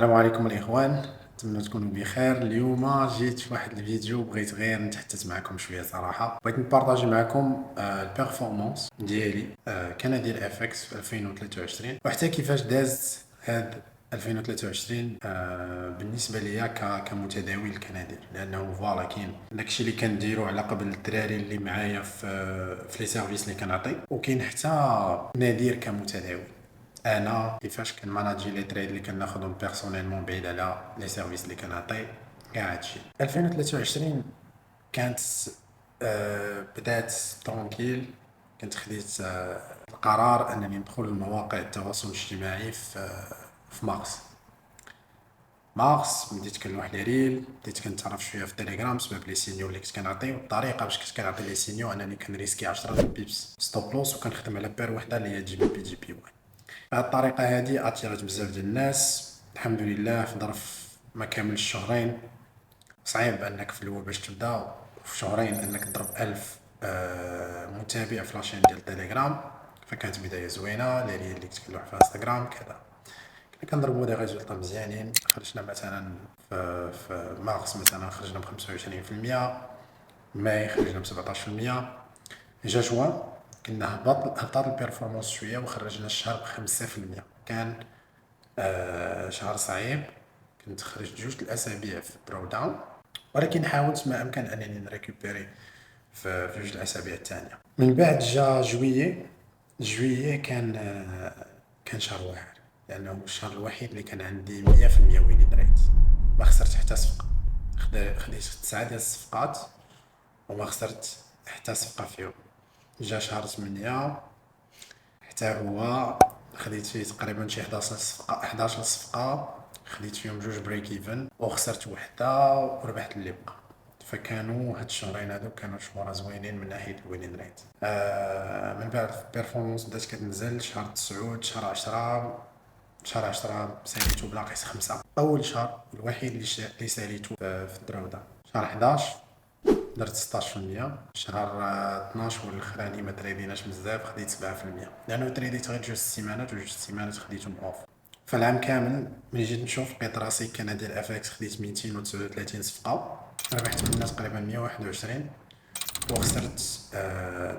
السلام عليكم الاخوان، نتمنى تكونوا بخير. اليوم جيت في واحد الفيديو، بغيت غير نتحدث معكم شويه صراحه. بغيت نبارطاجي معكم البيرفورمانس ديالي كندير اف اكس في 2023 وحتى كيفاش دازت هاد 2023 بالنسبه ليا كمتداول كنادير، لانه فوالا كاين داكشي اللي كنديرو على قبل الدراري اللي معايا في لي سيرفيس اللي كنعطي، وكاين حتى نادير كمتداول. انا كيفاش كنماناجي لي تريد اللي كناخذهم بيرسونيلمون بعيد على لي سيرفيس اللي كنعطي. كاع هادشي 2023 كانت بدات ترونكيل. كنت خديت القرار انني ندخل لمواقع التواصل الاجتماعي في مارس بديت كنلوح لي ريل، بديت كنتعرف شويه في التليجرام بسبب لي سينيو اللي كنت كنعطي. والطريقه باش كنت كنعطي لي سينيو انني كنريسكي 10 بيبس ستوب لوس، وكنخدم على بير وحده اللي هي جي بي واي. بهاد الطريقه هادي اثيرت بزاف ديال الناس الحمد لله. في ظرف ما كاملش شهرين، صعيب انك في الاول باش تبدا في شهرين انك تضرب 1000 متابع في لاشين ديال التليجرام، فكانت بدايه زوينه. لي ريل اللي كنت كنلوح في انستغرام كذا كنا كنضربوا دي ريزولطا مزيانين. خرجنا مثلا في مارس مثلا خرجنا ب 25%، ماي خرجنا ب 17%، جا جوان كنا هبطات البيرفورمانس شويه وخرجنا الشهر ب 5%. كان شهر صعيب، كنت خرجت جوج الاسابيع في الدرو داون، ولكن حاولت ما امكن انني نريكوبيري في جوج الاسابيع الثانيه. من بعد جا جويي كان شهر واعر، لانه الشهر الوحيد اللي كان عندي 100% وين ريت. ما خسرت حتى صفقه، خديت 9 ديال الصفقات وما خسرت حتى صفقه فيهم. جا شهر 8 حتى هو خديت فيه تقريبا شي 11 صفقه، خديت فيهم جوج بريك ايفن وخسرت وحده وربحت اللي بقى. فكانوا هاد الشهرين هادو كانوا شهور زوينين من ناحيه الوينين ريت. من بعد البيرفورمانس بدات كتنزل. شهر 9 شهر 10 ساليتو بلاقيس 5، اول شهر الوحيد اللي ساليتو في الدراوده. شهر 11 درت 16%. شهر 12 والاخراني ما تريديناش بزاف، خديت 7%، لانه تريديت غير جوج سيمانات وجوج سيمانات خديتهم اوف. فالعام كامل ملي جيت نشوف لقيت راسي كندير اف اكس خديت 239 صفقه، ربحت منها تقريبا 121 وخسرت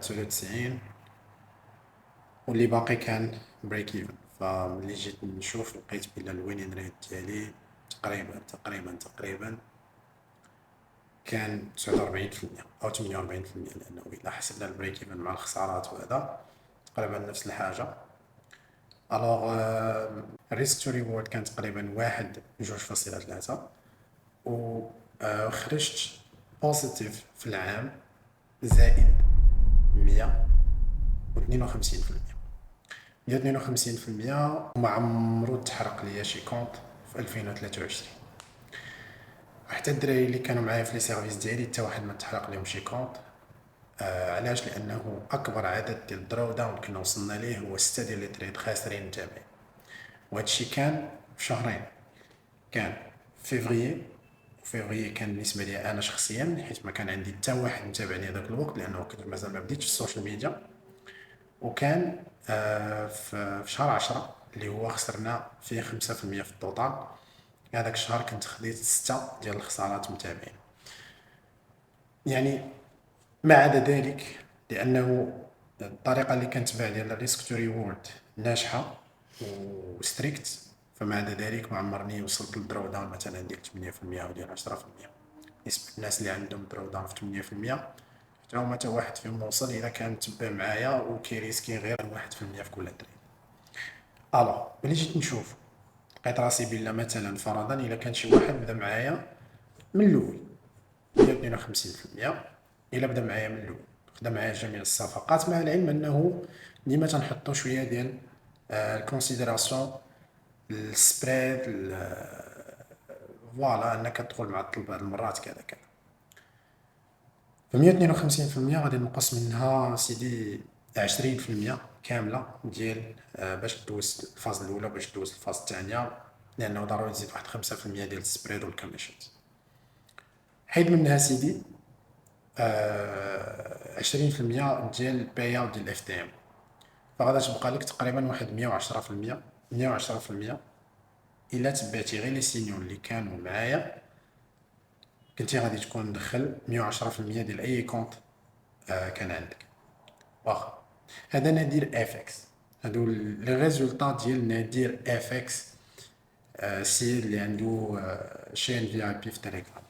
99، واللي باقي كان بريك ايفن. فملي جيت نشوف لقيت بلا الوينين ريت ديالي تقريبا كان 49% او 48%، لانه الا حسبنا البريك ايفن مع الخسارات وهذا تقريبا نفس الحاجه. الوغ الريسك تو ريورد كان تقريبا 1.3، وخرجت بوزيتيف في العام زائد 152%. 152% وما عمرو تحرق ليا شي كونط في 2023. حتى الدراري اللي كانوا معايا في لي سيرفيس ديالي حتى واحد ما تحرق لهم شي كونط. علاش؟ لانه اكبر عدد ديال الدرو داون كنا وصلنا ليه هو 6 ديال لي تريد خاسرين متابعين، وهادشي كان في شهرين. كان فيفري كان بالنسبه لي انا شخصيا، حيت ما كان عندي حتى واحد متابعني هذاك الوقت، لانه كنت مازال ما بديتش في السوشيال ميديا. وكان في شهر 10 اللي هو خسرنا فيه 5% في التوتال. هذاك الشهر كنت خديت 6 ديال الخسارات متابعين. يعني ما عدا ذلك، لانه الطريقه اللي كنتبع ديال الريسك تو ريورد ناجحه وستريكت، فما عدا ذلك ما عمرني وصلت للدرو داون مثلا ديال 8% او ديال 10%. نسبه الناس اللي عندهم درو داون في 8% حتى هما حتى واحد فيهم ما وصل اذا كان متبع معايا وكيريسكي غير 1% في كل تريد. الوغ ملي جيت نشوف لقيت راسي بلا مثلا فرضا الا كان شي واحد بدا معايا من الاول 152%، الا بدا معايا من الاول خدا معايا جميع الصفقات، مع العلم انه ديما تنحطو شويه ديال الكونسيدراسيون السبريد، فوالا انك تدخل مع الطلب بعض المرات كذا كذا. ف 152% غادي نقص منها سيدي 20% كامله ديال باش دوز الفاز الاولى باش دوز الفاز الثانيه، لانه ضروري تزيد واحد 5% ديال السبريد والكوميشنز. حيد منها سيدي 20% ديال الباي اوت ديال الاف تي ام، فغادا تبقى لك تقريبا واحد 110%. 110% الا تبعتي غير لي سينيو اللي كانوا معايا كنتي غادي تكون مدخل 110% ديال اي كونت كان عندك. واخا هذا نادير اف اكس، هادو لي ريزولطا ديال نادير اف اكس، سي اللي عنده شين في اي بي في تيليجرام.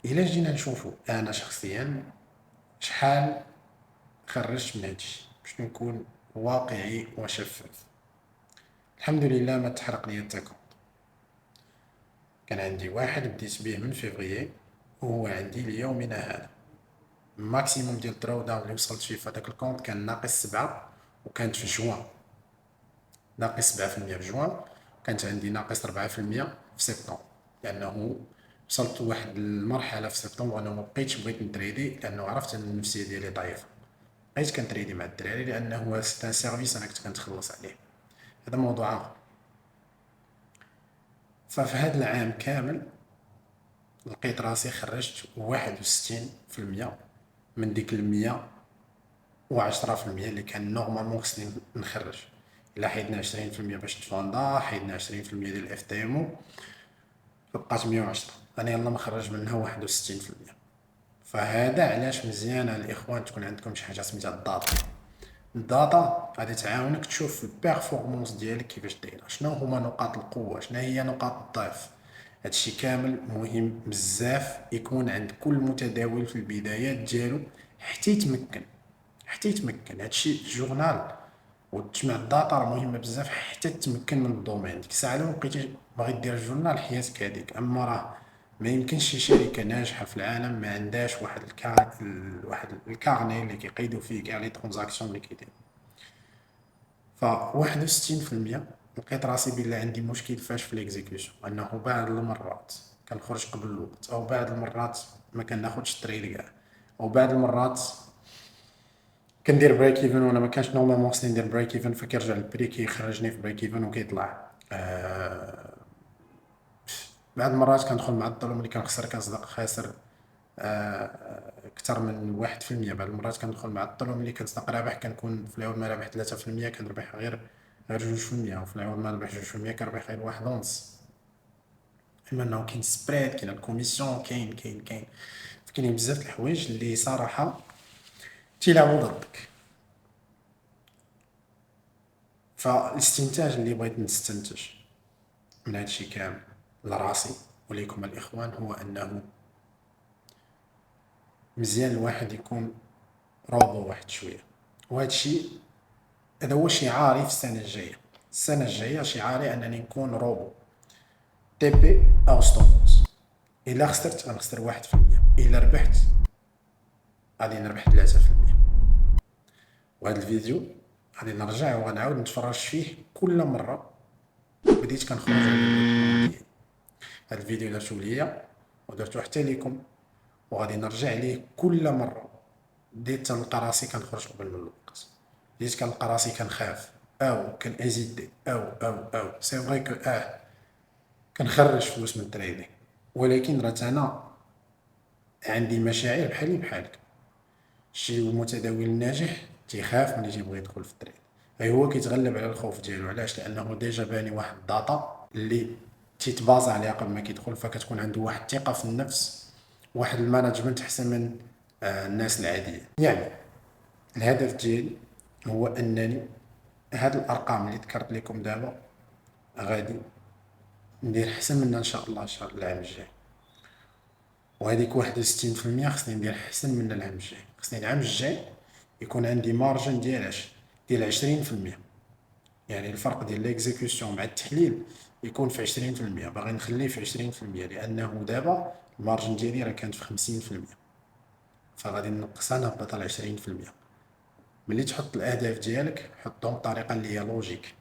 الا جينا نشوفو انا شخصيا شحال خرجت من هادشي باش نكون واقعي وشفاف. الحمد لله ما تحرق لي حتى كونت. كان عندي واحد بديت بيه من فيفريي وهو عندي ليومنا هذا ماكسيموم ديال الدراو داون اللي وصلت فيه في هذاك الكونت كان ناقص 7، وكانت في جوان ناقص 7% في جوان، كانت عندي ناقص 4% في سبتمبر، لانه وصلت لواحد المرحله في سبتمبر انا ما بقيتش بغيت نتريدي لانه عرفت ان النفسيه ديالي ضعيفه. بقيت كنتريدي مع الدراري لانه سيت ان سيرفيس انا كنت كنتخلص عليه. هذا موضوع اخر. ففي هذا العام كامل لقيت راسي خرجت 61% من ديك 110% اللي كان نورمالمون خصني نخرج. الا حيدنا 20% باش تفوندا، حيدنا 20% ديال الاف تي ام او، بقات 110، انا يلا مخرج منها 61%. فهذا علاش مزيان الاخوان تكون عندكم شي حاجه سميتها الداتا. الداتا غادي تعاونك تشوف البيرفورمانس ديالك كيفاش دايره، شنو هما نقاط القوه، شنو هي نقاط الضعف. هادشي كامل مهم بزاف يكون عند كل متداول في البدايات ديالو حتى يتمكن هادشي جورنال وتجمع الداتا راه مهمه بزاف حتى تتمكن من الدومين. ديك الساعه لو بقيتي باغي دير الجورنال حياتك هذيك. اما راه ما يمكنش شي شركه ناجحه في العالم ما عندهاش واحد الكارني اللي كيقيدوا فيه كاع لي ترانزاكسيون اللي كيدير. ف 61% لقيت راسي بلا عندي مشكل فاش في ليكزيكيوشن، انه بعض المرات كنخرج قبل الوقت، او بعض المرات ما كناخذش التريد كاع، او بعض المرات كندير بريك ايفن وانا ما كانش نورمالمون خصني ندير بريك ايفن، فكيرجع البري كيخرجني في بريك ايفن وكيطلع. بعض المرات كندخل معطل وملي كنخسر كنصدق خاسر اكثر من 1%. بعض المرات كندخل معطل وملي كنصدق رابح كنكون في العوض ما رابح 3% كنربح غير 2%، وفي العوض ما ربح 2% كنربح غير 1.5. اما انه كاين سبريد، كاين الكوميسيون، كاين بزاف د الحوايج اللي صراحه تيلعبوا ضدك. فالاستنتاج اللي بغيت نستنتج من هذا الشيء كامل لراسي وليكم الاخوان هو انه مزيان الواحد يكون روبو واحد شويه. وهذا الشيء هذا هو شعاري في السنه الجايه شعاري انني نكون روبو تي بي او ستوبوس. الا خسرت غنخسر 1%، الا ربحت غادي نربح 3%. وهذا الفيديو غادي نرجع وغنعاود نتفرج فيه كل مره بديت كنخرج على البلان ديالي. هذا الفيديو درتو ليا ودرتو حتى ليكم، وغادي نرجع ليه كل مره بديت تنلقى راسي كنخرج قبل من الوقت، بديت كنلقى راسي كنخاف او كنازيدي او سي فري كو كنخرج فلوس من التريدينغ، ولكن راه انا عندي مشاعر بحالي بحالك. شي متداول ناجح تيخاف ملي تيبغي يدخل في التريد، اي هو كيتغلب على الخوف ديالو. علاش؟ لانه ديجا باني واحد الداتا اللي تيتبازا عليها قبل ما كيدخل، فكتكون عنده واحد الثقه في النفس، واحد المانجمنت احسن من الناس العاديه. يعني الهدف ديالي هو انني هاد الارقام اللي ذكرت لكم دابا غادي ندير احسن منها ان شاء الله العام الجاي. وهذيك 61% خصني ندير احسن من العام الجاي. خصني العام الجاي يكون عندي مارجن ديال 20%. يعني الفرق ديال ليكزيكسيون مع التحليل يكون في 20%. باغي نخليه في 20% لانه دابا المارجن ديالي راه كانت في 50%، فغادي نقصها نهبط على 20%. ملي تحط الاهداف ديالك حطهم بطريقه اللي هي لوجيك،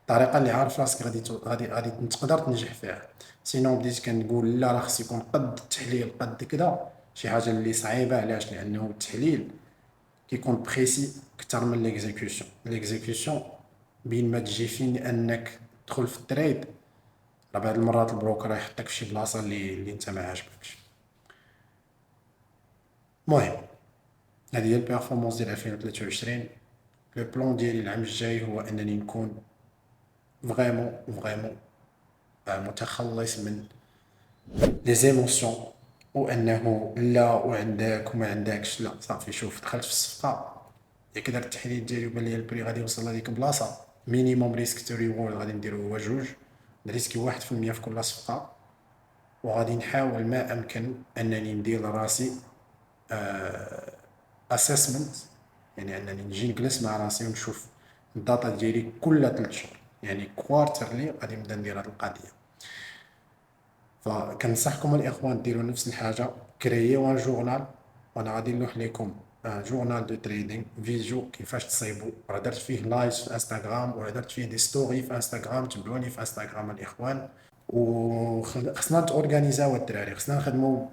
الطريقه اللي عارف راسك غادي تقدر تنجح فيها. سينو بديت كنقول لا راه خص يكون قد التحليل قد كذا، شي حاجه اللي صعيبه. علاش؟ لانه التحليل كيكون بريسي اكثر من ليكزيكسيون بين ما تجي فين انك تدخل في التريد، راه بعض المرات البروكر يحطك في شي بلاصه اللي انت ما عاجبكش. المهم هذه هي البيرفورمانس ديال 2023. لو بلان ديالي العام الجاي هو انني نكون فريمون متخلص من لي زيموسيون، وانه لا وعندك وما عندكش. لا صافي، شوف دخلت في الصفقه، ياك درت التحليل ديالي وبان لي البري غادي يوصل لهاديك البلاصه، مينيموم ريسك تو ريورد غادي نديرو هو جوج، نريسكي 1% في كل صفقه، وغادي نحاول ما امكن انني ندير لراسي اسسمنت، يعني انني نجي نجلس مع راسي ونشوف الداتا ديالي كل 3 شهور، يعني كوارترلي غادي نبدا ندير هاد القضيه. فكنصحكم الاخوان ديروا نفس الحاجه، كرييو ان جورنال، وانا غادي نلوح لكم جورنال دو تريدينغ فيديو كيفاش تصايبوا، راه درت فيه لايف في انستغرام، وراه درت فيه دي ستوري في انستغرام، تبعوني في انستغرام الاخوان. وخصنا نتورغانيزاو الدراري، خصنا نخدمو،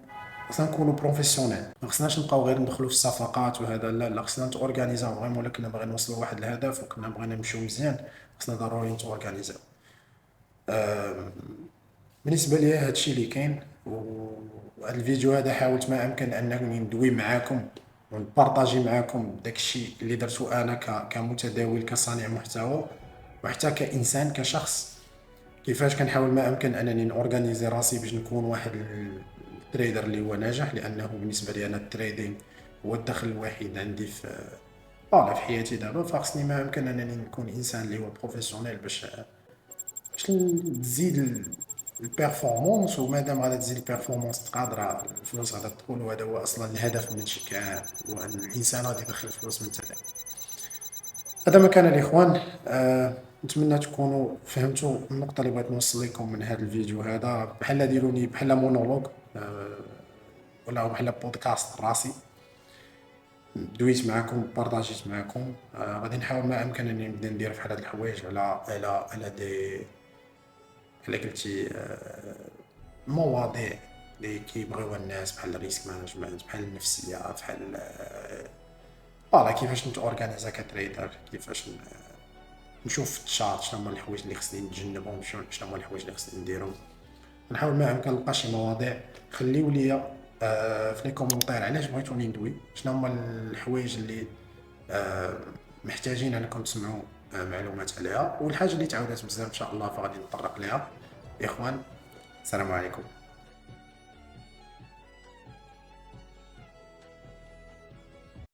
خصنا نكونوا بروفيسيونيل، ما خصناش نبقاو غير ندخلوا في الصفقات وهذا، لا لا، خصنا نتورغانيزاو فريمون. ولا كنا باغيين نوصلوا لواحد الهدف وكنا بغينا نمشيو مزيان، خصنا ضروري نتورغانيزاو. بالنسبه لي هادشي اللي كاين، وهاد الفيديو هذا حاولت ما امكن انني ندوي معاكم ونبارطاجي معاكم داكشي اللي درتو انا كمتداول، كصانع محتوى، وحتى كانسان كشخص، كيفاش كنحاول ما امكن انني نورغانيزي راسي باش نكون واحد التريدر اللي هو ناجح. لانه بالنسبه لي انا التريدينغ هو الدخل الوحيد عندي في حياتي دابا، فخصني ما امكن انني نكون انسان اللي هو بروفيسيونيل باش تزيد البيرفورمانس. ومادام غادا تزيد البيرفورمانس تقادر الفلوس غادا تدخل، وهذا هو اصلا الهدف من هادشي كاع، هو ان الانسان غادي يدخل فلوس من التداول. هذا ما كان الاخوان. نتمنى تكونوا فهمتوا النقطه اللي بغيت نوصل لكم من هذا الفيديو هذا. بحال ديروني بحال مونولوج، ولا بحال بودكاست راسي، دويت معكم، بارطاجيت معكم. غادي نحاول ما امكن اني نبدا ندير بحال هاد الحوايج على دي، على قلتي مواضيع اللي كيبغيوها الناس، بحال الريسك مانجمنت، بحال النفسيه، بحال كيفاش نتورغانيزا كتريدر، كيفاش نشوف في التشارت شنو هما الحوايج اللي خصني نتجنبهم، شنو هما الحوايج اللي خصني نديرهم. نحاول ما امكن نلقى شي مواضيع. خليو ليا في لي كومونتير علاش بغيتوني ندوي، شنو هما الحوايج اللي محتاجين انكم تسمعوا معلومات عليها، والحاجه اللي تعاودات بزاف ان شاء الله فغادي نطرق ليها. يا اخوان، السلام عليكم.